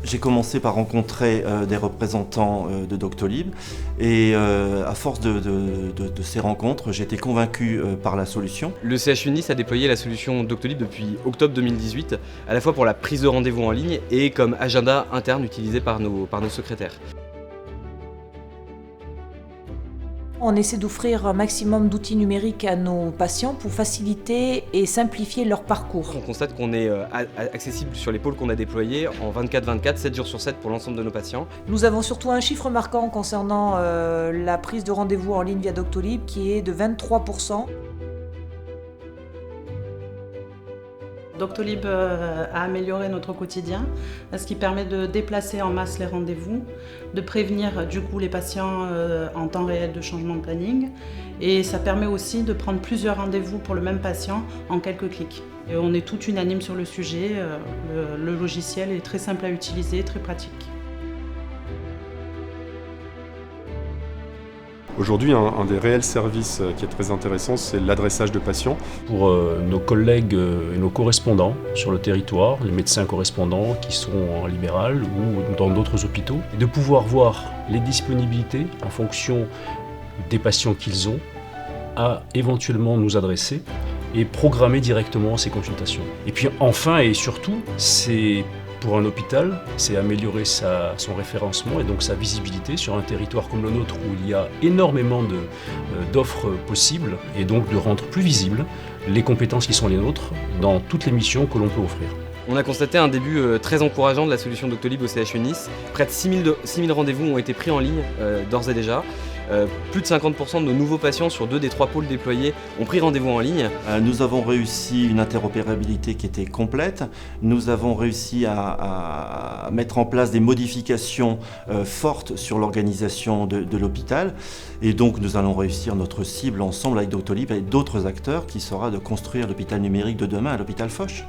J'ai commencé par rencontrer des représentants de Doctolib et à force de ces rencontres, j'ai été convaincu par la solution. Le CHU Nice a déployé la solution Doctolib depuis octobre 2018, à la fois pour la prise de rendez-vous en ligne et comme agenda interne utilisé par nos secrétaires. On essaie d'offrir un maximum d'outils numériques à nos patients pour faciliter et simplifier leur parcours. On constate qu'on est accessible sur les pôles qu'on a déployés en 24/24, 7 jours sur 7 pour l'ensemble de nos patients. Nous avons surtout un chiffre marquant concernant la prise de rendez-vous en ligne via Doctolib qui est de 23%. Doctolib a amélioré notre quotidien, ce qui permet de déplacer en masse les rendez-vous, de prévenir du coup les patients en temps réel de changement de planning, et ça permet aussi de prendre plusieurs rendez-vous pour le même patient en quelques clics. Et on est tout unanime sur le sujet, le logiciel est très simple à utiliser, très pratique. Aujourd'hui, un des réels services qui est très intéressant, c'est l'adressage de patients. Pour nos collègues et nos correspondants sur le territoire, les médecins correspondants qui sont en libéral ou dans d'autres hôpitaux, de pouvoir voir les disponibilités en fonction des patients qu'ils ont, à éventuellement nous adresser et programmer directement ces consultations. Et puis enfin et surtout, c'est pour un hôpital, c'est améliorer son référencement et donc sa visibilité sur un territoire comme le nôtre où il y a énormément d'offres possibles et donc de rendre plus visibles les compétences qui sont les nôtres dans toutes les missions que l'on peut offrir. On a constaté un début très encourageant de la solution Doctolib au CHU Nice. Près de 6000 rendez-vous ont été pris en ligne d'ores et déjà. Plus de 50% de nos nouveaux patients sur 2 des 3 pôles déployés ont pris rendez-vous en ligne. Nous avons réussi une interopérabilité qui était complète. Nous avons réussi à mettre en place des modifications fortes sur l'organisation de l'hôpital. Et donc nous allons réussir notre cible ensemble avec Doctolib et d'autres acteurs qui sera de construire l'hôpital numérique de demain à l'hôpital Foch.